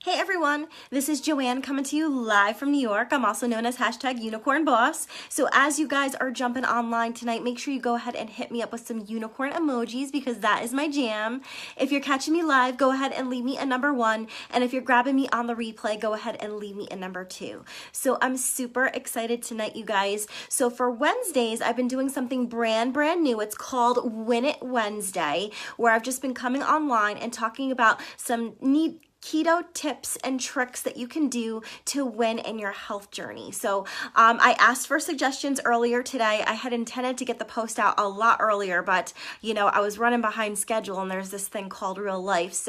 Hey everyone, this is Joanne coming to you live from New York. I'm also known as #UnicornBoss. So as you guys are jumping online tonight, make sure you go ahead and hit me up with some unicorn emojis because that is my jam. If you're catching me live, go ahead and leave me a number 1. And if you're grabbing me on the replay, go ahead and leave me a number 2. So I'm super excited tonight, you guys. So for Wednesdays, I've been doing something brand new. It's called Win It Wednesday, where I've just been coming online and talking about some neat keto tips and tricks that you can do to win in your health journey. So I asked for suggestions earlier today. I had intended to get the post out a lot earlier, but I was running behind schedule and there's this thing called real life.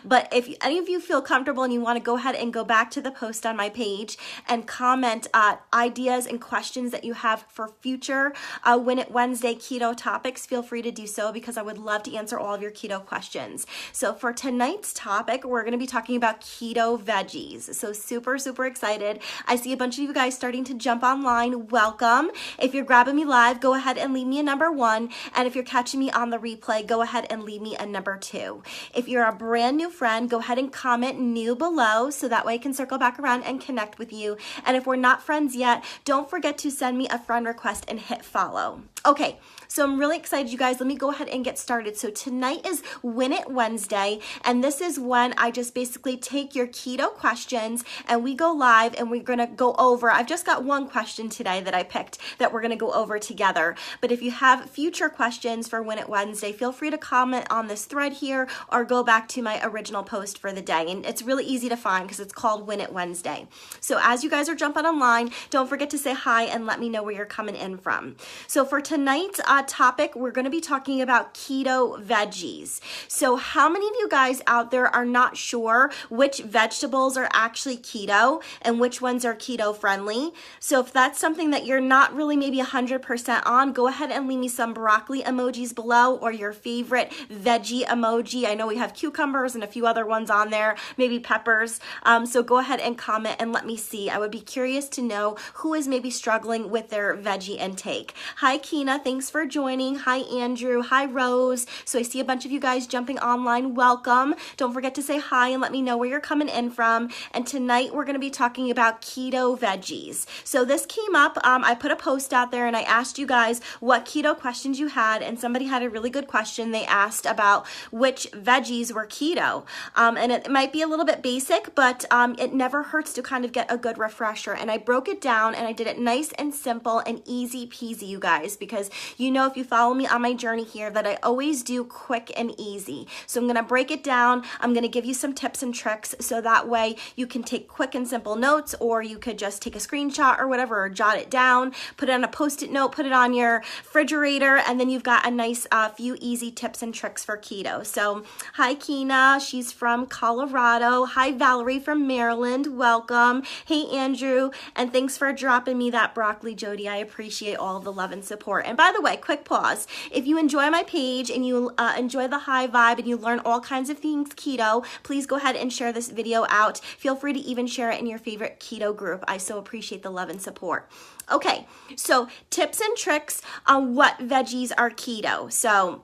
But if any of you feel comfortable and you want to go ahead and go back to the post on my page and comment ideas and questions that you have for future Win It Wednesday keto topics, feel free to do so because I would love to answer all of your keto questions. So for tonight's topic, we're going to be talking about keto veggies. So super excited. I see a bunch of you guys starting to jump online. Welcome. If you're grabbing me live, go ahead and leave me a number 1. And if you're catching me on the replay, go ahead and leave me a number 2. If you're a brand new friend, go ahead and comment new below so that way I can circle back around and connect with you. And if we're not friends yet, don't forget to send me a friend request and hit follow. Okay, so I'm really excited, you guys. Let me go ahead and get started. So tonight is Win It Wednesday, and this is when I just basically take your keto questions and we go live and we're gonna go over, I've just got one question today that I picked that we're gonna go over together. But if you have future questions for Win It Wednesday, feel free to comment on this thread here or go back to my original post for the day. And it's really easy to find because it's called Win It Wednesday. So as you guys are jumping online, don't forget to say hi and let me know where you're coming in from. So for tonight's topic, we're going to be talking about keto veggies. So how many of you guys out there are not sure which vegetables are actually keto and which ones are keto friendly? So if that's something that you're not really maybe 100% on, go ahead and leave me some broccoli emojis below or your favorite veggie emoji. I know we have cucumbers and a few other ones on there, maybe peppers. So go ahead and comment and let me see. I would be curious to know who is maybe struggling with their veggie intake. Hi, Kina. Thanks for joining. Hi, Andrew. Hi, Rose. So I see a bunch of you guys jumping online. Welcome. Don't forget to say hi and let me know where you're coming in from. And tonight we're going to be talking about keto veggies. So this came up. I put a post out there and I asked you guys what keto questions you had, and somebody had a really good question. They asked about which veggies were keto. And it might be a little bit basic, but it never hurts to kind of get a good refresher. And I broke it down and I did it nice and simple and easy peasy, you guys, because if you follow me on my journey here that I always do quick and easy. So I'm going to break it down. I'm going to give you some tips and tricks so that way you can take quick and simple notes, or you could just take a screenshot or whatever, or jot it down, put it on a post-it note, put it on your refrigerator, and then you've got a nice few easy tips and tricks for keto. So hi, Kina. She's from Colorado. Hi, Valerie from Maryland. Welcome. Hey, Andrew. And thanks for dropping me that broccoli, Jody. I appreciate all of the love and support. And by the way, quick pause. If you enjoy my page and you enjoy the high vibe and you learn all kinds of things keto, please go ahead and share this video out. Feel free to even share it in your favorite keto group. I so appreciate the love and support. Okay, so tips and tricks on what veggies are keto. So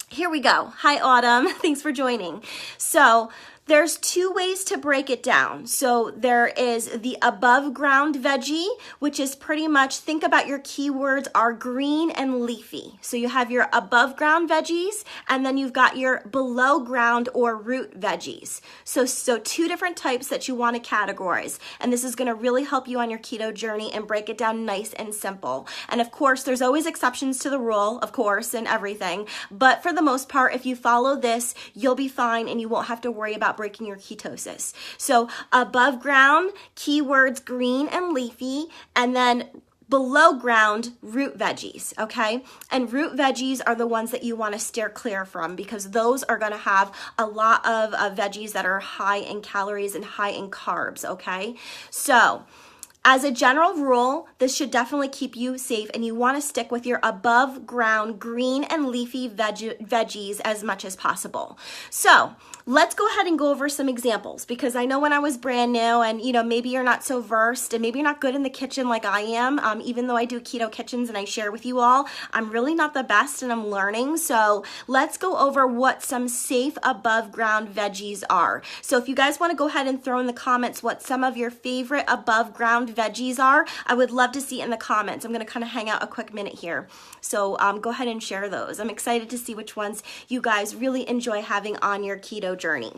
here we go. Hi, Autumn. Thanks for joining. So there's 2 ways to break it down. So there is the above ground veggie, which is pretty much, think about your keywords are green and leafy. So you have your above ground veggies, and then you've got your below ground or root veggies. So 2 different types that you want to categorize. And this is going to really help you on your keto journey and break it down nice and simple. And of course, there's always exceptions to the rule, of course, and everything. But for the most part, if you follow this, you'll be fine and you won't have to worry about breaking your ketosis. So above ground, keywords green and leafy, and then below ground, root veggies, okay? And root veggies are the ones that you want to steer clear from because those are going to have a lot of veggies that are high in calories and high in carbs, okay? So As a general rule, this should definitely keep you safe, and you want to stick with your above ground green and leafy veggies as much as possible. So let's go ahead and go over some examples, because I know when I was brand new and maybe you're not so versed and maybe you're not good in the kitchen like I am, even though I do keto kitchens and I share with you all, I'm really not the best and I'm learning. So let's go over what some safe above ground veggies are. So if you guys want to go ahead and throw in the comments what some of your favorite above ground veggies are, I would love to see it in the comments. I'm going to kind of hang out a quick minute here. So go ahead and share those. I'm excited to see which ones you guys really enjoy having on your keto journey.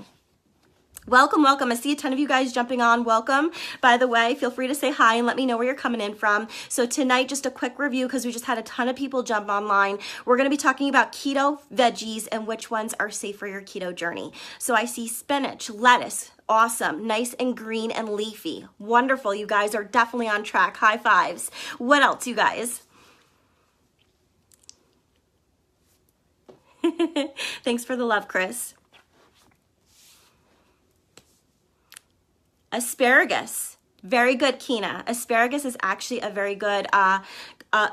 Welcome, welcome. I see a ton of you guys jumping on. Welcome. By the way, feel free to say hi and let me know where you're coming in from. So tonight, just a quick review, because we just had a ton of people jump online. We're going to be talking about keto veggies and which ones are safe for your keto journey. So I see spinach, lettuce. Awesome. Nice and green and leafy. Wonderful. You guys are definitely on track. High fives. What else, you guys? Thanks for the love, Chris. Asparagus. Very good, Kina. Asparagus is actually a very good,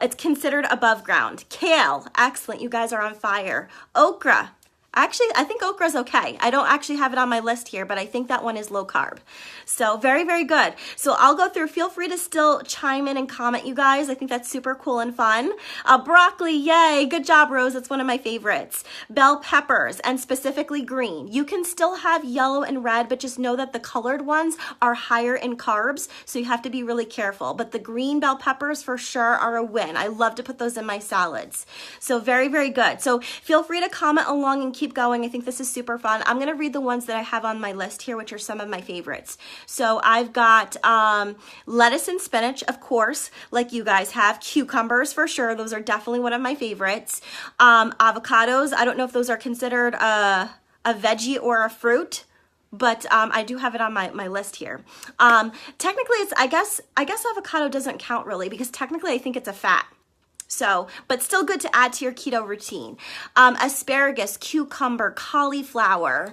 it's considered above ground. Kale. Excellent. You guys are on fire. Okra. Actually, I think okra is okay. I don't actually have it on my list here, but I think that one is low carb. So very, very good. So I'll go through. Feel free to still chime in and comment, you guys. I think that's super cool and fun. Broccoli, yay. Good job, Rose. That's one of my favorites. Bell peppers, and specifically green. You can still have yellow and red, but just know that the colored ones are higher in carbs, so you have to be really careful. But the green bell peppers for sure are a win. I love to put those in my salads. So very, very good. So feel free to comment along and keep going. I think this is super fun. I'm going to read the ones that I have on my list here, which are some of my favorites. So I've got lettuce and spinach, of course, like you guys have. Cucumbers, for sure. Those are definitely one of my favorites. Avocados. I don't know if those are considered a veggie or a fruit, but I do have it on my list here. Technically, it's I guess avocado doesn't count really, because technically I think it's a fat. So, but still good to add to your keto routine. Asparagus, cucumber, cauliflower,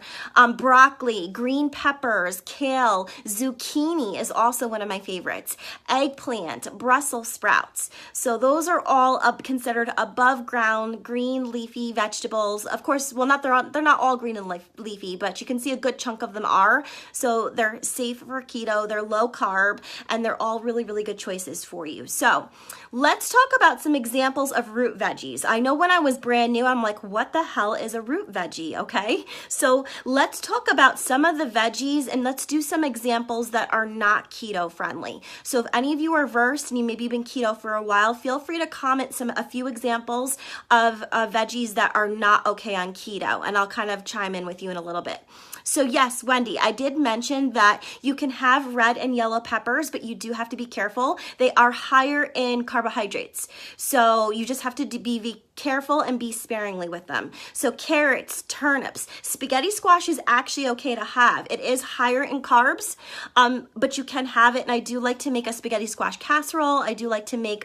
broccoli, green peppers, kale, zucchini is also one of my favorites. Eggplant, Brussels sprouts. So those are all considered above ground green leafy vegetables. Of course, well, they're not all green and leafy, but you can see a good chunk of them are. So they're safe for keto, they're low carb, and they're all really, really good choices for you. So let's talk about some examples of root veggies. I know when I was brand new, I'm like, what the hell is a root veggie? Okay, so let's talk about some of the veggies and let's do some examples that are not keto friendly. So if any of you are versed and you maybe been keto for a while, feel free to comment a few examples of veggies that are not okay on keto, and I'll kind of chime in with you in a little bit. So yes, Wendy, I did mention that you can have red and yellow peppers, but you do have to be careful. They are higher in carbohydrates. So you just have to be careful and be sparingly with them. So carrots, turnips, spaghetti squash is actually okay to have. It is higher in carbs, but you can have it. And I do like to make a spaghetti squash casserole. I do like to make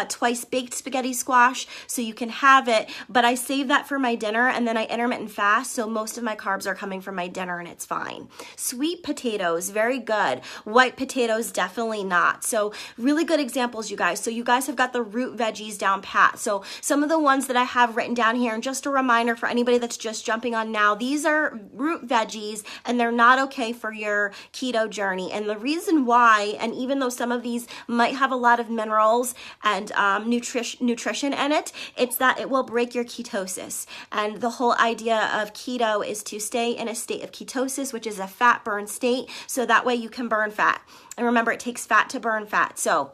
twice baked spaghetti squash, so you can have it. But I save that for my dinner, and then I intermittent fast. So most of my carbs are coming from my dinner, and it's fine. Sweet potatoes, very good. White potatoes, definitely not. So really good examples, you guys. So you guys have got the root veggies down pat. So some of the ones that I have written down here, and just a reminder for anybody that's just jumping on now, these are root veggies and they're not okay for your keto journey. And the reason why, and even though some of these might have a lot of minerals and nutrition in it, it's that it will break your ketosis. And the whole idea of keto is to stay in a state of ketosis, which is a fat burn state, so that way you can burn fat. And remember, it takes fat to burn fat. So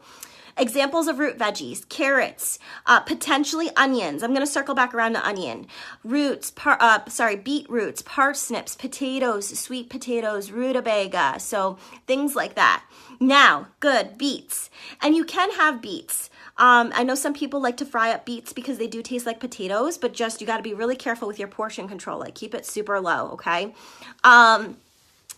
examples of root veggies: carrots, potentially onions. I'm going to circle back around to onion. Roots, beetroots, parsnips, potatoes, sweet potatoes, rutabaga. So things like that. Now, good, beets. And you can have beets. I know some people like to fry up beets because they do taste like potatoes, but just you got to be really careful with your portion control. Like keep it super low, okay?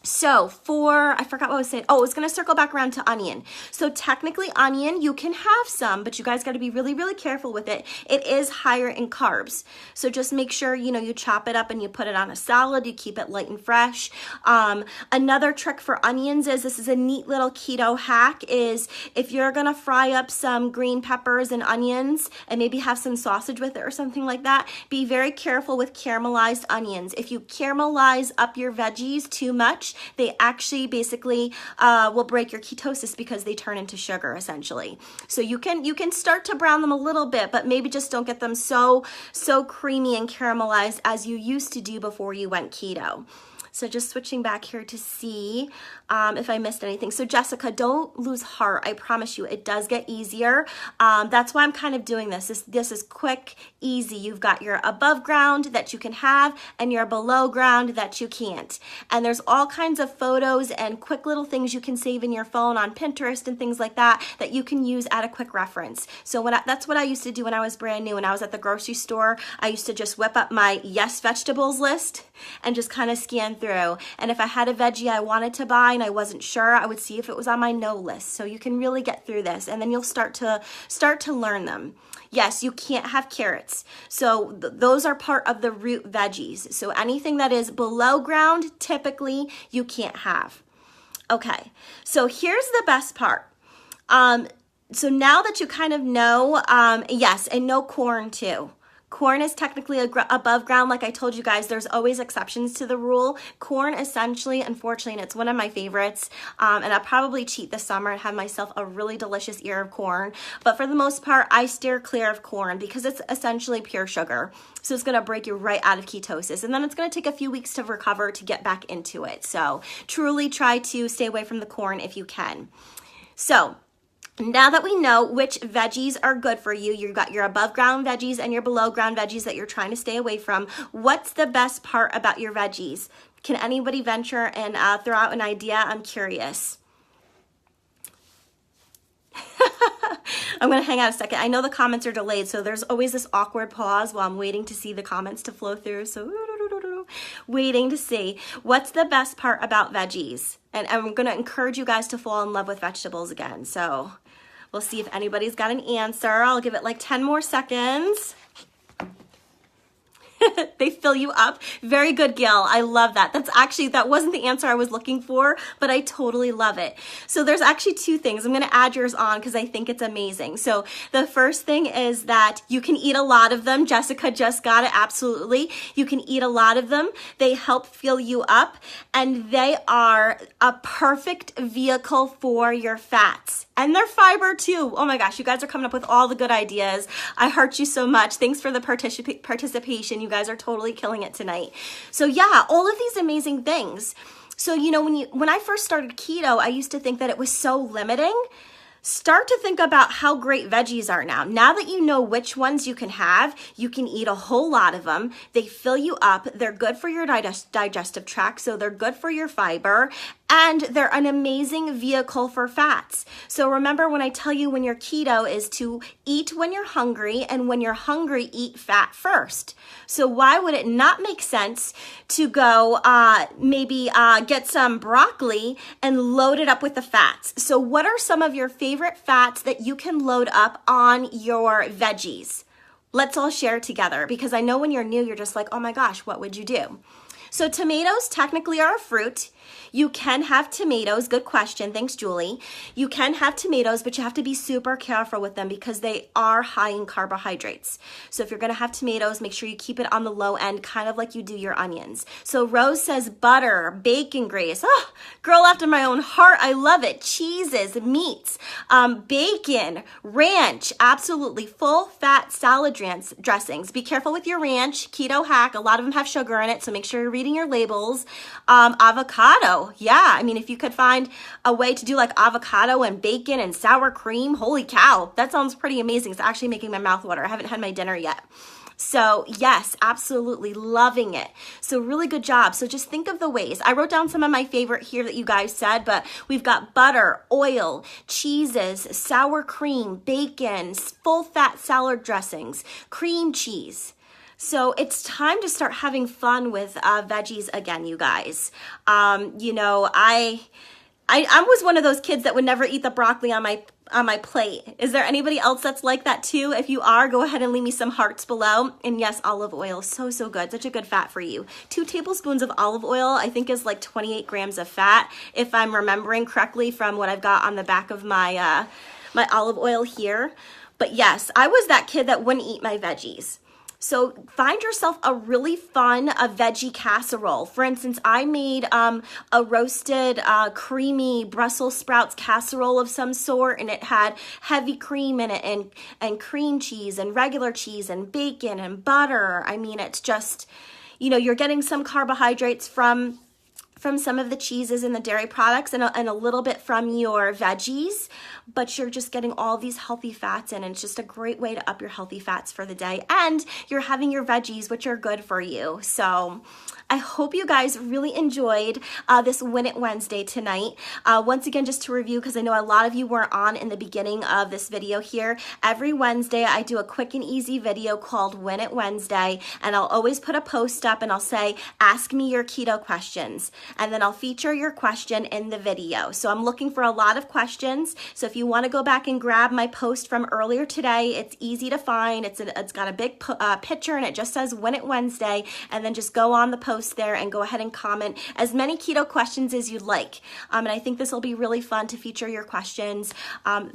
So I forgot what I was saying. Oh, I was going to circle back around to onion. So technically onion, you can have some, but you guys got to be really, really careful with it. It is higher in carbs. So just make sure, you chop it up and you put it on a salad. You keep it light and fresh. Another trick for onions is, this is a neat little keto hack, is if you're going to fry up some green peppers and onions and maybe have some sausage with it or something like that, be very careful with caramelized onions. If you caramelize up your veggies too much, they actually basically will break your ketosis because they turn into sugar essentially. So you can start to brown them a little bit, but maybe just don't get them so creamy and caramelized as you used to do before you went keto. So just switching back here to see if I missed anything. So Jessica, don't lose heart. I promise you, it does get easier. That's why I'm kind of doing this. This is quick, easy. You've got your above ground that you can have and your below ground that you can't. And there's all kinds of photos and quick little things you can save in your phone on Pinterest and things like that that you can use at a quick reference. So that's what I used to do when I was brand new. When I was at the grocery store, I used to just whip up my yes vegetables list and just kind of scan through. And if I had a veggie I wanted to buy and I wasn't sure, I would see if it was on my no list. So you can really get through this, and then you'll start to learn them. Yes, you can't have carrots. So those are part of the root veggies. So anything that is below ground, typically you can't have. Okay, so here's the best part. So now that you kind of know, yes, and no corn too. Corn is technically above ground. Like I told you guys, there's always exceptions to the rule. Corn essentially, unfortunately, and it's one of my favorites, and I'll probably cheat this summer and have myself a really delicious ear of corn. But for the most part, I steer clear of corn because it's essentially pure sugar. So it's going to break you right out of ketosis. And then it's going to take a few weeks to recover to get back into it. So truly try to stay away from the corn if you can. So now that we know which veggies are good for you, you've got your above ground veggies and your below ground veggies that you're trying to stay away from, what's the best part about your veggies? Can anybody venture and throw out an idea? I'm curious. I'm going to hang out a second. I know the comments are delayed, so there's always this awkward pause while I'm waiting to see the comments to flow through. So waiting to see what's the best part about veggies. And I'm going to encourage you guys to fall in love with vegetables again. So we'll see if anybody's got an answer. I'll give it like 10 more seconds. They fill you up. Very good, Gil. I love that. That wasn't the answer I was looking for, but I totally love it. So there's actually two things. I'm going to add yours on because I think it's amazing. So the first thing is that you can eat a lot of them. Jessica just got it. Absolutely. You can eat a lot of them. They help fill you up, and they are a perfect vehicle for your fats. And they're fiber too. Oh my gosh, you guys are coming up with all the good ideas. I heart you so much. Thanks for the participation. You guys are totally killing it tonight. So yeah, all of these amazing things. So when I first started keto, I used to think that it was so limiting. Start to think about how great veggies are now. Now that you know which ones you can have, you can eat a whole lot of them. They fill you up. They're good for your digestive tract, so they're good for your fiber, and they're an amazing vehicle for fats. So remember when I tell you when you're keto is to eat when you're hungry, and when you're hungry, eat fat first. So why would it not make sense to go maybe get some broccoli and load it up with the fats? So what are some of your favorite fats that you can load up on your veggies? Let's all share together, because I know when you're new, you're just like, oh my gosh, what would you do? So tomatoes technically are a fruit. You can have tomatoes. Good question. Thanks, Julie. You can have tomatoes, but you have to be super careful with them because they are high in carbohydrates. So if you're going to have tomatoes, make sure you keep it on the low end, kind of like you do your onions. So Rose says butter, bacon grease. Oh, girl after my own heart. I love it. Cheeses, meats, bacon, ranch. Absolutely. Full fat salad dressings. Be careful with your ranch. Keto hack. A lot of them have sugar in it, so make sure you're reading your labels. Avocado. Yeah, I mean, if you could find a way to do like avocado and bacon and sour cream, holy cow, that sounds pretty amazing. It's actually making my mouth water. I haven't had my dinner yet. So yes, absolutely loving it. So really good job. So just think of the ways. I wrote down some of my favorite here that you guys said, but we've got butter, oil, cheeses, sour cream, bacon, full fat salad dressings, cream cheese. So it's time to start having fun with veggies again, you guys. You know, I was one of those kids that would never eat the broccoli on my plate. Is there anybody else that's like that too? If you are, go ahead and leave me some hearts below. And yes, olive oil, so good. Such a good fat for you. 2 tablespoons of olive oil, I think, is like 28 grams of fat, if I'm remembering correctly from what I've got on the back of my my olive oil here. But yes, I was that kid that wouldn't eat my veggies. So find yourself a really fun veggie casserole. For instance, I made a roasted creamy Brussels sprouts casserole of some sort, and it had heavy cream in it and cream cheese and regular cheese and bacon and butter. I mean, it's just, you know, you're getting some carbohydrates from some of the cheeses and the dairy products and a little bit from your veggies, but you're just getting all these healthy fats in, and it's just a great way to up your healthy fats for the day. And you're having your veggies, which are good for you. So I hope you guys really enjoyed this Win It Wednesday tonight. Once again, just to review, because I know a lot of you weren't on in the beginning of this video here, every Wednesday I do a quick and easy video called Win It Wednesday, and I'll always put a post up and I'll say, ask me your keto questions, and then I'll feature your question in the video. So I'm looking for a lot of questions. So if you want to go back and grab my post from earlier today, it's easy to find. It's got a big picture, and it just says Win It Wednesday, and then just go on the post there and go ahead and comment as many keto questions as you'd like. And I think this will be really fun to feature your questions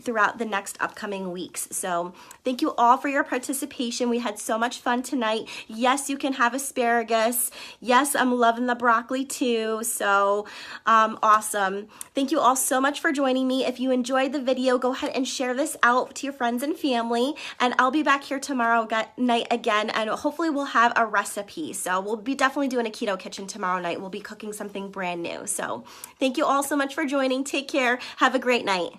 throughout the next upcoming weeks. So thank you all for your participation. We had so much fun tonight. Yes, you can have asparagus. Yes, I'm loving the broccoli too. So awesome. Thank you all so much for joining me. If you enjoyed the video, go ahead and share this out to your friends and family. And I'll be back here tomorrow night again, and hopefully we'll have a recipe. So we'll be definitely doing a keto kitchen tomorrow night. We'll be cooking something brand new. So thank you all so much for joining. Take care. Have a great night.